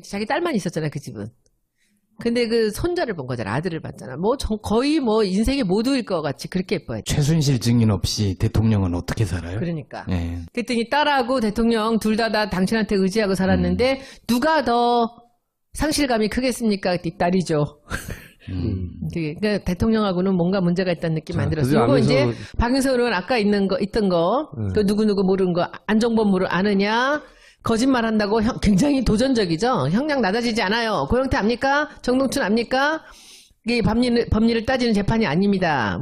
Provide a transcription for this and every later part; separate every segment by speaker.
Speaker 1: 자기 딸만 있었잖아, 그 집은. 근데 그 손자를 본 거잖아. 아들을 봤잖아. 뭐 거의 뭐 인생의 모두일 것 같이 그렇게 예뻐했죠.
Speaker 2: 최순실 증인 없이 대통령은 어떻게 살아요?
Speaker 1: 그러니까.
Speaker 2: 네.
Speaker 1: 그랬더니 딸하고 대통령 둘 다 당신한테 의지하고 살았는데 누가 더 상실감이 크겠습니까? 이 딸이죠. 그러니까 대통령하고는 뭔가 문제가 있다는 느낌 만들었어요. 이거 이제 박영선 의원 아까 있던 거, 그 누구누구 모르는 거, 안종범 아느냐? 거짓말 한다고 굉장히 도전적이죠. 형량 낮아지지 않아요. 고영태 압니까? 정동춘 압니까? 이게 법리를 따지는 재판이 아닙니다.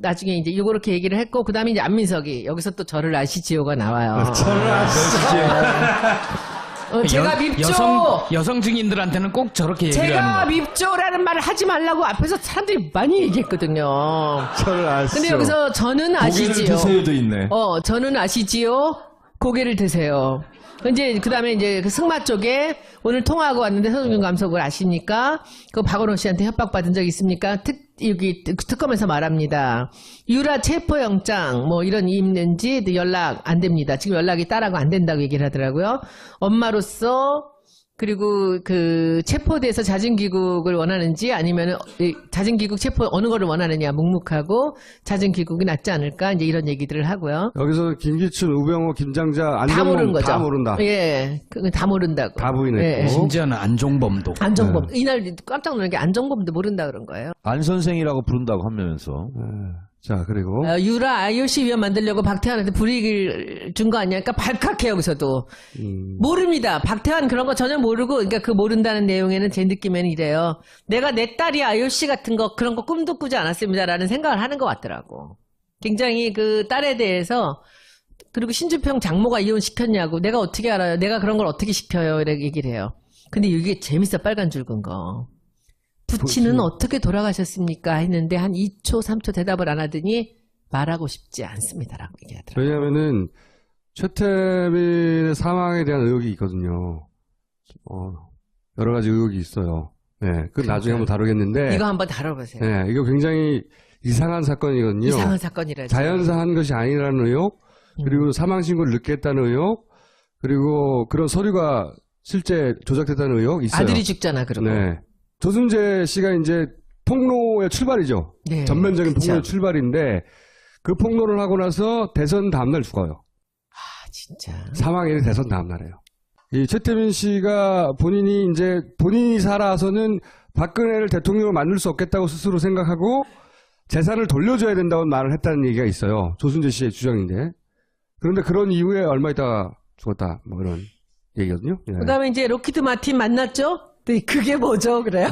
Speaker 1: 나중에 이제 요렇게 얘기를 했고, 그 다음에 이제 안민석이, 여기서 또 저를 아시지요가 나와요.
Speaker 2: 저를 아시지요.
Speaker 1: 제가 밉죠.
Speaker 2: 여성 증인들한테는 꼭 저렇게 얘기를 하는
Speaker 1: 제가
Speaker 2: 거예요.
Speaker 1: 밉죠라는 말을 하지 말라고 앞에서 사람들이 많이 얘기했거든요.
Speaker 3: 저를 아시죠.
Speaker 1: 근데 여기서 저는 아시지요.
Speaker 3: 고개를 드세요도 있네.
Speaker 1: 저는 아시지요. 고개를 드세요. 이제 그다음에 이제 그 승마 쪽에 오늘 통화하고 왔는데 서정균 감독을 아십니까? 그 박원호 씨한테 협박받은 적 있습니까? 여기 특검에서 말합니다. 유라 체포영장 이런 있는지 연락 안 됩니다. 지금 연락이 딸하고 안 된다고 얘기를 하더라고요. 엄마로서 그리고 그 체포돼서 자진귀국을 원하는지 아니면 자진귀국 체포 어느 거를 원하느냐 묵묵하고 자진귀국이 낫지 않을까 이제 이런 얘기들을 하고요.
Speaker 3: 여기서 김기춘, 우병우, 김장자,
Speaker 1: 다 모르는
Speaker 3: 안정범
Speaker 1: 거죠.
Speaker 3: 다 모른다.
Speaker 1: 예, 다 모른다고.
Speaker 3: 다 부인했고.
Speaker 1: 예.
Speaker 2: 심지어는 안종범도.
Speaker 1: 안종범. 이날 깜짝 놀란 게 안종범도 모른다 그런 거예요.
Speaker 4: 안 선생이라고 부른다고 하면서.
Speaker 3: 자, 그리고.
Speaker 1: 유라 IOC 위원 만들려고 박태환한테 불이익을 준 거 아니야? 그러니까 발칵해요, 여기서도. 모릅니다. 박태환 그런 거 전혀 모르고, 그러니까 그 모른다는 내용에는 제 느낌에는 이래요. 내가 내 딸이 IOC 같은 거, 그런 거 꿈도 꾸지 않았습니다라는 생각을 하는 것 같더라고. 굉장히 그 딸에 대해서, 그리고 신주평 장모가 이혼시켰냐고, 내가 어떻게 알아요? 내가 그런 걸 어떻게 시켜요? 이렇게 얘기를 해요. 근데 이게 재밌어, 빨간 줄 근 거. 부친은 어떻게 돌아가셨습니까? 했는데 한 2초, 3초 대답을 안 하더니 말하고 싶지 않습니다라고 얘기하더라고요.
Speaker 3: 왜냐면은 최태민의 사망에 대한 의혹이 있거든요. 여러 가지 의혹이 있어요. 네, 그 나중에 한번 다루겠는데.
Speaker 1: 이거 한번 다뤄보세요.
Speaker 3: 네, 이거 굉장히 이상한 사건이거든요.
Speaker 1: 이상한 사건이라죠.
Speaker 3: 자연사한 것이 아니라는 의혹, 그리고 사망 신고를 늦게 했다는 의혹, 그리고 그런 서류가 실제 조작됐다는 의혹 있어요.
Speaker 1: 아들이 죽잖아, 그러고.
Speaker 3: 네. 조순재 씨가 이제 폭로의 출발이죠.
Speaker 1: 네,
Speaker 3: 전면적인
Speaker 1: 그쵸.
Speaker 3: 폭로의 출발인데 그 폭로를 하고 나서 대선 다음날 죽어요.
Speaker 1: 아, 진짜.
Speaker 3: 사망일이 대선 다음날이에요. 이 최태민 씨가 본인이 살아서는 박근혜를 대통령으로 만들 수 없겠다고 스스로 생각하고 재산을 돌려줘야 된다고 말을 했다는 얘기가 있어요. 조순재 씨의 주장인데. 그런데 그런 이후에 얼마 있다가 죽었다. 이런 얘기거든요. 예.
Speaker 1: 그 다음에 이제 로키드 마틴 만났죠? 네, 그게 뭐죠? 그래요?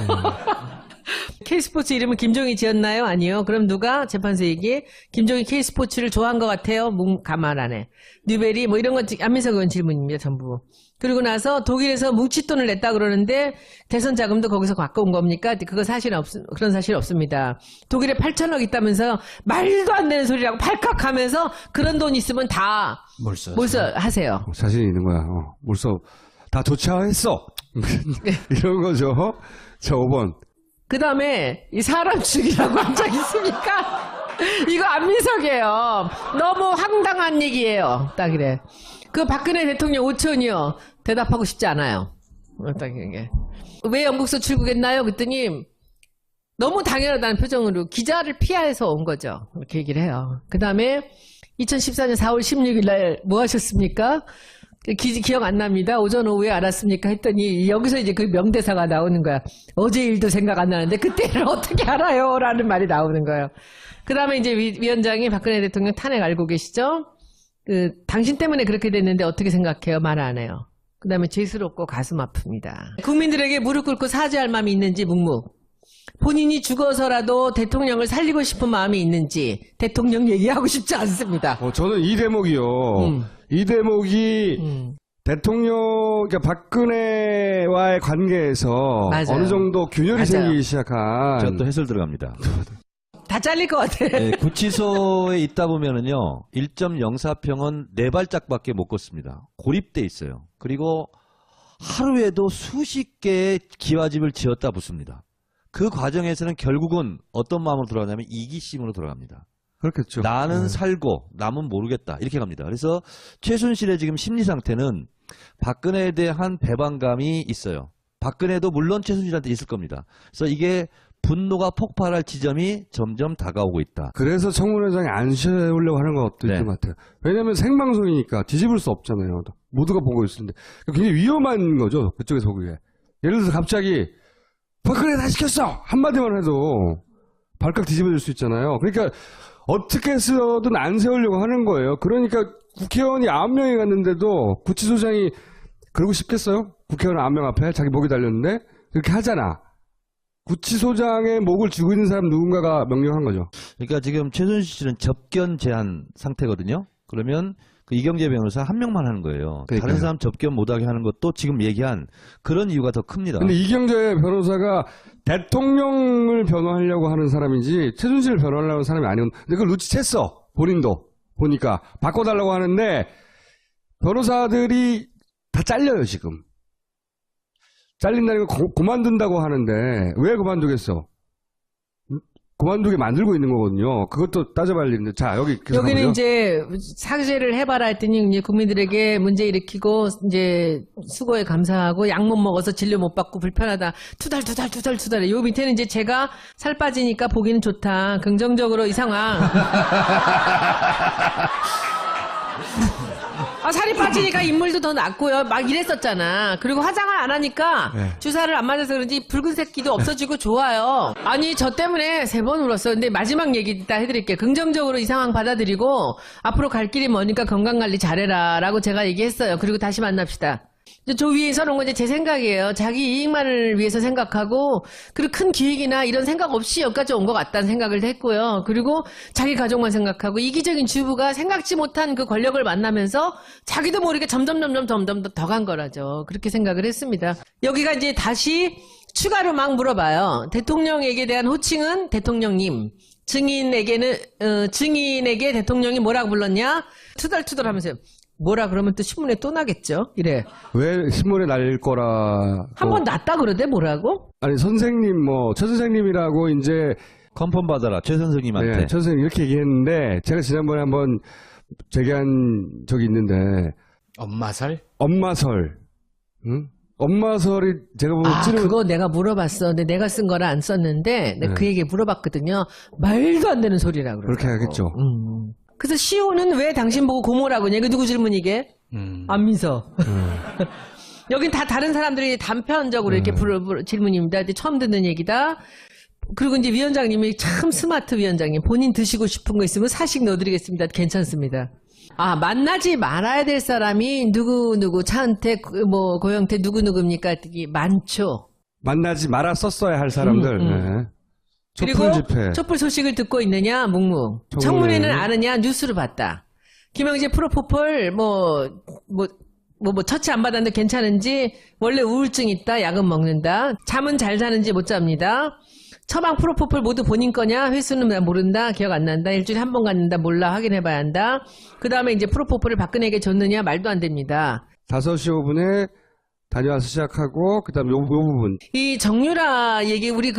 Speaker 1: K스포츠 이름은 김종희 지었나요? 아니요. 그럼 누가? 재판소 얘기. 김종희 K스포츠를 좋아한 것 같아요? 가만 안 해. 뉴베리 이런 건 안민석 의원 질문입니다. 전부. 그리고 나서 독일에서 뭉칫돈을 냈다 그러는데 대선 자금도 거기서 갖고 온 겁니까? 그거 그런 사실 없습니다. 독일에 8천억 있다면서 말도 안 되는 소리라고 팔칵하면서 그런 돈 있으면 다 몰수하세요.
Speaker 3: 자신 있는 거야. 몰수 다 조치했어. 이런 거죠. 자, 5번.
Speaker 1: 그 다음에 이 사람 죽이라고 한 적 있습니까? 이거 안민석이에요. 너무 황당한 얘기예요. 딱 이래. 그 박근혜 대통령 5천이요. 대답하고 싶지 않아요. 딱 이게. 왜 영국서 출국했나요? 그랬더니 너무 당연하다는 표정으로 기자를 피해서 온 거죠. 이렇게 얘기를 해요. 그 다음에 2014년 4월 16일 날 뭐 하셨습니까? 기억 안 납니다. 오전 오후에 알았습니까? 했더니 여기서 이제 그 명대사가 나오는 거야. 어제 일도 생각 안 나는데 그때를 어떻게 알아요? 라는 말이 나오는 거예요. 그 다음에 이제 위원장이 박근혜 대통령 탄핵 알고 계시죠? 당신 때문에 그렇게 됐는데 어떻게 생각해요? 말 안 해요. 그 다음에 죄스럽고 가슴 아픕니다. 국민들에게 무릎 꿇고 사죄할 마음이 있는지 묵묵. 본인이 죽어서라도 대통령을 살리고 싶은 마음이 있는지 대통령 얘기하고 싶지 않습니다.
Speaker 3: 저는 이 대목이요. 이 대목이 그러니까 박근혜와의 관계에서
Speaker 1: 맞아요.
Speaker 3: 어느 정도 균열이
Speaker 1: 맞아요.
Speaker 3: 생기기 시작한.
Speaker 4: 제가 또 해설 들어갑니다.
Speaker 1: 다 잘릴 것 같아.
Speaker 4: 네, 구치소에 있다 보면은요, 1.04평은 4발짝밖에 못 걷습니다. 고립돼 있어요. 그리고 하루에도 수십 개의 기와집을 지었다 붙습니다. 그 과정에서는 결국은 어떤 마음으로 들어가냐면 이기심으로 들어갑니다.
Speaker 3: 그렇겠죠.
Speaker 4: 나는 살고 남은 모르겠다 이렇게 갑니다. 그래서 최순실의 지금 심리 상태는 박근혜에 대한 배반감이 있어요. 박근혜도 물론 최순실한테 있을 겁니다. 그래서 이게 분노가 폭발할 지점이 점점 다가오고 있다.
Speaker 3: 그래서 청문회장에 안 세우려고 하는 것도
Speaker 4: 네.
Speaker 3: 있는 것 같아요. 왜냐하면 생방송이니까 뒤집을 수 없잖아요. 모두가 보고 있는데 굉장히 위험한 거죠. 그쪽에서 보기에. 예를 들어서 갑자기 박근혜 다 시켰어! 한마디만 해도 발칵 뒤집어질 수 있잖아요. 그러니까 어떻게 해서든 안 세우려고 하는 거예요. 그러니까 국회의원이 9명이 갔는데도 구치소장이 그러고 싶겠어요? 국회의원 9명 앞에 자기 목이 달렸는데 그렇게 하잖아. 구치소장의 목을 쥐고 있는 사람 누군가가 명령한 거죠.
Speaker 4: 그러니까 지금 최순실 씨는 접견 제한 상태거든요. 그러면 그 이경재 변호사 한 명만 하는 거예요.
Speaker 3: 그러니까요.
Speaker 4: 다른 사람 접견 못하게 하는 것도 지금 얘기한 그런 이유가 더 큽니다.
Speaker 3: 근데 이경재 변호사가 대통령을 변호하려고 하는 사람이지 최순실을 변호하려고 하는 사람이 아니고 근데 그걸 눈치챘어. 본인도 보니까 바꿔달라고 하는데 변호사들이 다 잘려요 지금. 잘린다는 건 그만둔다고 하는데 왜 그만두겠어? 그만두게 만들고 있는 거거든요. 그것도 따져봐야 되는데 자 여기는
Speaker 1: 여기는 이제 사죄를 해봐라 했더니 이제 국민들에게 문제 일으키고 이제 수고에 감사하고 약 못 먹어서 진료 못 받고 불편하다. 투덜. 요 밑에는 이제 제가 살 빠지니까 보기는 좋다. 긍정적으로 이 상황. 살이 빠지니까 인물도 더 낫고요. 막 이랬었잖아. 그리고 화장을 안 하니까
Speaker 3: 네.
Speaker 1: 주사를 안 맞아서 그런지 붉은색 기도 없어지고 좋아요. 아니 저 때문에 3번 울었어. 근데 마지막 얘기 이따 해드릴게요. 긍정적으로 이 상황 받아들이고 앞으로 갈 길이 머니까 건강관리 잘해라 라고 제가 얘기했어요. 그리고 다시 만납시다. 저 위에 서놓은 건 이제 제 생각이에요. 자기 이익만을 위해서 생각하고 그리고 큰 기획이나 이런 생각 없이 여기까지 온 것 같다는 생각을 했고요. 그리고 자기 가족만 생각하고 이기적인 주부가 생각지 못한 그 권력을 만나면서 자기도 모르게 점점 더 간 거라죠. 그렇게 생각을 했습니다. 여기가 이제 다시 추가로 막 물어봐요. 대통령에게 대한 호칭은 대통령님. 증인에게 대통령이 뭐라고 불렀냐? 투덜투덜하면서 뭐라 그러면 또 신문에 또 나겠죠. 이래.
Speaker 3: 왜 신문에 날릴 거라
Speaker 1: 한 번 났다 그러대 뭐라고?
Speaker 3: 아니 선생님 최 선생님이라고 이제
Speaker 4: 컨펌 받아라 최 선생님한테.
Speaker 3: 네, 최 선생님 이렇게 얘기했는데 제가 지난번에 한번 제기한 적이 있는데
Speaker 2: 엄마살?
Speaker 3: 엄마설 응? 엄마설이 제가 보면
Speaker 1: 그거 내가 물어봤어. 근데 내가 쓴 거라 안 썼는데 내가 그 얘기 물어봤거든요. 말도 안 되는 소리라 그러더라고.
Speaker 3: 그렇게 하겠죠.
Speaker 1: 그래서 시호는 왜 당신 보고 고모라고 하냐? 이거 누구 질문 이게? 안민서. 여긴 다 다른 사람들이 단편적으로 이렇게 질문입니다. 이제 처음 듣는 얘기다. 그리고 이제 위원장님이 참 스마트 위원장님. 본인 드시고 싶은 거 있으면 사식 넣어드리겠습니다. 괜찮습니다. 만나지 말아야 될 사람이 누구 차은택, 고영태 누구입니까? 많죠.
Speaker 3: 만나지 말았었어야 할 사람들. 네.
Speaker 1: 그리고
Speaker 3: 촛불 집회.
Speaker 1: 촛불 소식을 듣고 있느냐, 묵묵. 청문회는 아느냐, 뉴스를 봤다. 김영재 프로포폴, 처치 안 받았는데 괜찮은지, 원래 우울증 있다, 약은 먹는다. 잠은 잘 자는지 못 잡니다. 처방 프로포폴 모두 본인 거냐, 횟수는 나 모른다, 기억 안 난다, 일주일에 한 번 갖는다, 몰라, 확인해봐야 한다. 그 다음에 이제 프로포폴을 박근혜에게 줬느냐, 말도 안 됩니다.
Speaker 3: 5시 5분에 다녀와서 시작하고 그다음 요 부분
Speaker 1: 이 정유라 얘기 우리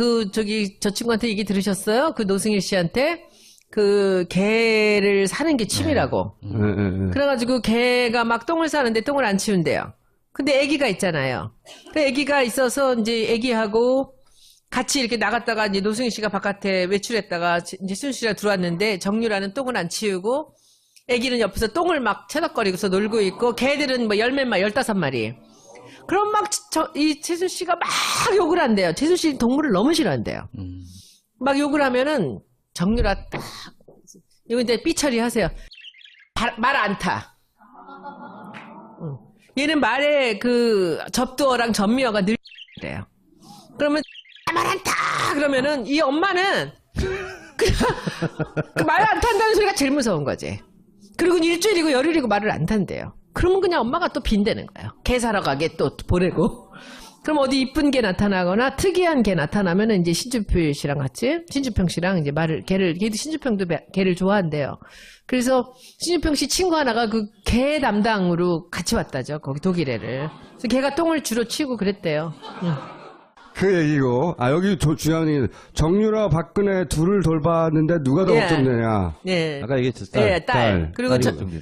Speaker 1: 저 친구한테 얘기 들으셨어요? 그 노승일 씨한테 그 개를 사는 게 취미라고. 그래가지고 개가 막 똥을 싸는데 똥을 안 치운대요. 근데 아기가 있잖아요. 그 아기가 있어서 이제 아기하고 같이 이렇게 나갔다가 이제 노승일 씨가 바깥에 외출했다가 이제 순 씨가 들어왔는데 정유라는 똥을 안 치우고 아기는 옆에서 똥을 막 채덕거리고서 놀고 있고 개들은 몇 마리 15마리. 그럼 이 최순 씨가 막 욕을 한대요. 최순 씨 동물을 너무 싫어한대요. 막 욕을 하면은 정유라 딱 이거 이제 삐처리 하세요. 말 안 타. 얘는 말에 그 접두어랑 전미어가 늘래요. 그러면 말 안 타. 그러면은 이 엄마는 그 말 안 탄다는 소리가 제일 무서운 거지. 그리고 일주일이고 열흘이고 말을 안 탄대요. 그러면 그냥 엄마가 또 빈대는 거예요. 개 사러 가게 또 보내고. 그럼 어디 이쁜 개 나타나거나 특이한 개 나타나면은 이제 신주평 씨랑 같이, 신주평 씨랑 이제 걔도 신주평도 개를 좋아한대요. 그래서 신주평 씨 친구 하나가 그 개 담당으로 같이 왔다죠. 거기 독일애를. 그래서 걔가 똥을 주로 치우고 그랬대요.
Speaker 3: 그 얘기고. 여기 중요한 얘기. 정유라, 박근혜 둘을 돌봤는데 누가 더
Speaker 1: 예.
Speaker 3: 걱정되냐.
Speaker 1: 예.
Speaker 4: 아까 얘기했죠.
Speaker 1: 예, 딸. 그리고
Speaker 3: 딸이
Speaker 4: 걱정돼요.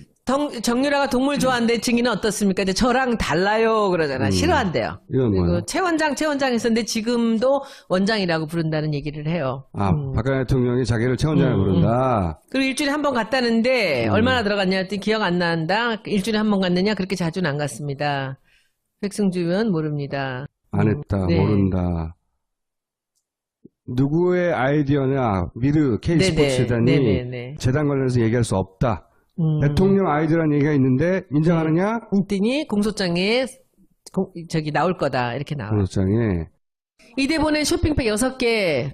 Speaker 1: 정유라가 동물 좋아하는데 증인은 어떻습니까? 이제 저랑 달라요 그러잖아. 싫어한대요.
Speaker 3: 이건 뭐야?
Speaker 1: 그리고 최 원장 했었는데 지금도 원장이라고 부른다는 얘기를 해요.
Speaker 3: 박근혜 대통령이 자기를 최 원장을 부른다.
Speaker 1: 그리고 일주일에 한 번 갔다는데 얼마나 들어갔냐 했더니 기억 안 난다. 일주일에 한 번 갔느냐? 그렇게 자주는 안 갔습니다. 백승주 의원 모릅니다.
Speaker 3: 안 했다.
Speaker 1: 네.
Speaker 3: 모른다. 누구의 아이디어냐. 미르 K스포츠 재단이
Speaker 1: 네네네.
Speaker 3: 재단 관련해서 얘기할 수 없다. 대통령 아이디어라는 얘기가 있는데 인정하느냐?
Speaker 1: 했더니 공소장에 나올 거다. 이렇게 나와.
Speaker 3: 공소장에.
Speaker 1: 이대보낸 쇼핑백 6개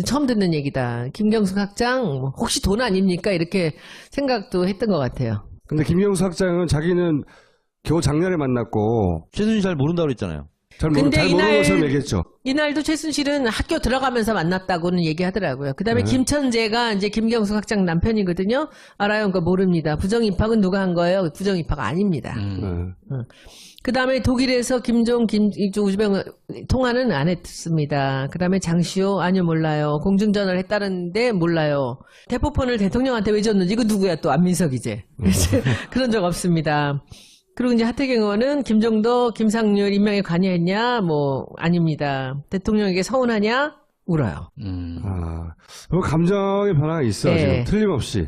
Speaker 1: 처음 듣는 얘기다. 김경숙 학장 혹시 돈 아닙니까? 이렇게 생각도 했던 것 같아요.
Speaker 3: 근데 김경수 학장은 자기는 겨우 작년에 만났고
Speaker 4: 최순실 잘 모른다고 그랬잖아요.
Speaker 3: 잘
Speaker 1: 근데
Speaker 3: 모르는 것처럼 얘기했죠.
Speaker 1: 이날도 최순실은 학교 들어가면서 만났다고는 얘기하더라고요. 그 다음에 김천재가 이제 김경숙 학장 남편이거든요. 알아요? 그러니까 모릅니다. 부정입학은 누가 한 거예요? 부정입학 아닙니다.
Speaker 3: 네.
Speaker 1: 그 다음에 독일에서 우즈벡 통화는 안 했습니다. 그 다음에 장시호 아니요 몰라요. 공중전화를 했다는데 몰라요. 대포폰을 대통령한테 왜 줬는지 이거 누구야 또 안민석이제. 그런 적 없습니다. 그리고 이제 하태경 의원은 김종도, 김상률 임명에 관여했냐? 뭐 아닙니다. 대통령에게 서운하냐? 울어요.
Speaker 3: 그리고 감정의 변화가 있어
Speaker 1: 네.
Speaker 3: 지금 틀림없이.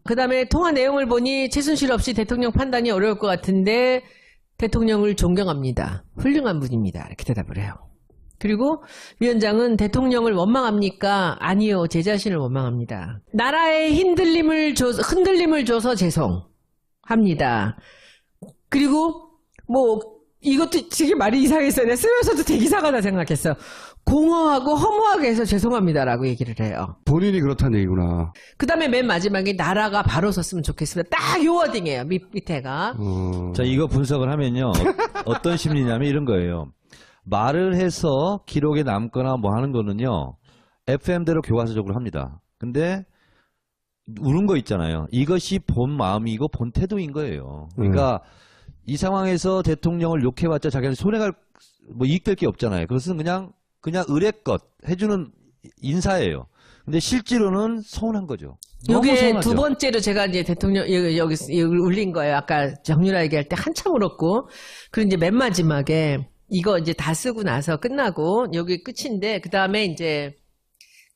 Speaker 1: 그 다음에 통화 내용을 보니 최순실 없이 대통령 판단이 어려울 것 같은데 대통령을 존경합니다. 훌륭한 분입니다. 이렇게 대답을 해요. 그리고 위원장은 대통령을 원망합니까? 아니요. 제 자신을 원망합니다. 나라에 흔들림을 줘서 죄송합니다. 그리고 뭐 이것도 되게 말이 이상했어요. 내가 쓰면서도 되게 이상하다 생각했어요. 공허하고 허무하게 해서 죄송합니다라고 얘기를 해요.
Speaker 3: 본인이 그렇다는 얘기구나.
Speaker 1: 그 다음에 맨 마지막에 나라가 바로 섰으면 좋겠습니다. 딱 요 워딩이에요. 밑에가.
Speaker 4: 자, 이거 분석을 하면요. 어떤 심리냐면 이런 거예요. 말을 해서 기록에 남거나 뭐 하는 거는요. FM대로 교과서적으로 합니다. 근데 우는 거 있잖아요. 이것이 본 마음이고 본 태도인 거예요. 그러니까 이 상황에서 대통령을 욕해봤자 자기한테 손해갈 뭐 이익될 게 없잖아요. 그것은 그냥 의례껏 해주는 인사예요. 근데 실제로는 서운한 거죠. 너무
Speaker 1: 요게
Speaker 4: 서운하죠.
Speaker 1: 두 번째로 제가 이제 대통령 여기 울린 거예요. 아까 정유라 얘기할 때 한참 울었고, 그리고 이제 맨 마지막에 이거 이제 다 쓰고 나서 끝나고 여기 끝인데 그 다음에 이제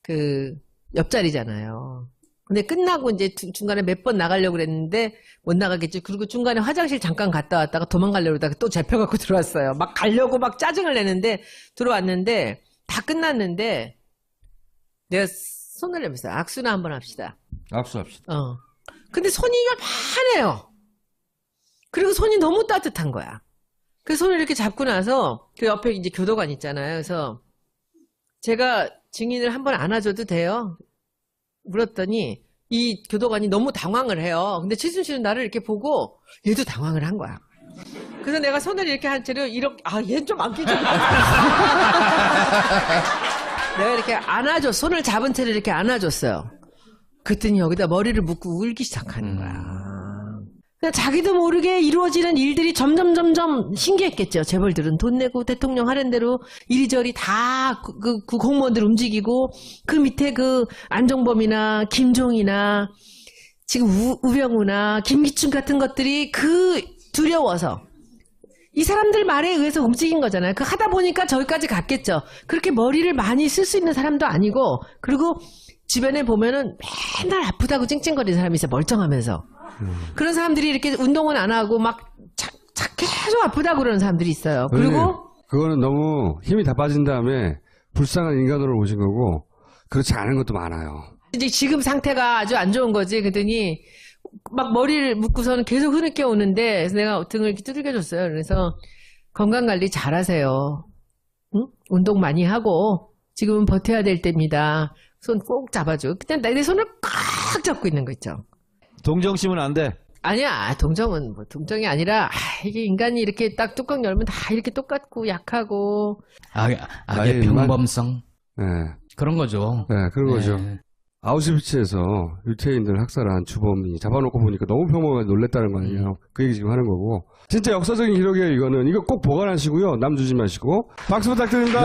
Speaker 1: 그 옆자리잖아요. 근데 끝나고 이제 중간에 몇 번 나가려고 그랬는데 못 나가겠죠. 그리고 중간에 화장실 잠깐 갔다 왔다가 도망가려고 그러다가 또 잡혀갖고 들어왔어요. 막 가려고 막 짜증을 내는데 들어왔는데 다 끝났는데 내가 손을 내면서 악수나 한번 합시다.
Speaker 3: 압수합시다.
Speaker 1: 근데 손이 요만해요. 그리고 손이 너무 따뜻한 거야. 그 손을 이렇게 잡고 나서 그 옆에 이제 교도관 있잖아요. 그래서 제가 증인을 한번 안아줘도 돼요? 물었더니 이 교도관이 너무 당황을 해요. 근데 최순실은 나를 이렇게 보고 얘도 당황을 한 거야. 그래서 내가 손을 이렇게 한 채로 이렇게 얘는 좀 안 끼죠. 내가 이렇게 안아줘 손을 잡은 채로 이렇게 안아줬어요. 그랬더니 여기다 머리를 묶고 울기 시작하는 거야. 그냥 자기도 모르게 이루어지는 일들이 점점 신기했겠죠. 재벌들은 돈 내고 대통령 하는 대로 이리저리 다 그 공무원들 움직이고 그 밑에 그 안종범이나 김종이나 지금 우병우나 김기춘 같은 것들이 그 두려워서 이 사람들 말에 의해서 움직인 거잖아요. 그 하다 보니까 저기까지 갔겠죠. 그렇게 머리를 많이 쓸 수 있는 사람도 아니고 그리고 주변에 보면은 맨날 아프다고 찡찡거리는 사람이 있어요. 멀쩡하면서. 그런 사람들이 이렇게 운동은 안 하고 막 계속 아프다고 그러는 사람들이 있어요. 그리고
Speaker 3: 그거는 너무 힘이 다 빠진 다음에 불쌍한 인간으로 오신 거고 그렇지 않은 것도 많아요.
Speaker 1: 이제 지금 상태가 아주 안 좋은 거지. 그랬더니 막 머리를 묶고서는 계속 흐느껴 오는데 그래서 내가 등을 이렇게 두들겨줬어요. 그래서 건강관리 잘하세요. 응? 운동 많이 하고 지금은 버텨야 될 때입니다. 손 꼭 잡아줘. 그때 내 손을 꽉 잡고 있는 거 있죠.
Speaker 4: 동정심은 안 돼.
Speaker 1: 아니야, 동정은 뭐 동정이 아니라 이게 인간이 이렇게 딱 뚜껑 열면 다 이렇게 똑같고 약하고
Speaker 2: 악의
Speaker 3: 나의
Speaker 2: 평범성
Speaker 3: 네.
Speaker 2: 그런 거죠.
Speaker 3: 네, 그런 거죠.
Speaker 2: 네.
Speaker 3: 아우슈비츠에서 유태인들 학살한 주범이 잡아놓고 보니까 너무 혐오가 놀랬다는 거 아니에요. 그 얘기 지금 하는 거고. 진짜 역사적인 기록이에요, 이거는. 이거 꼭 보관하시고요. 남 주지 마시고. 박수 부탁드립니다.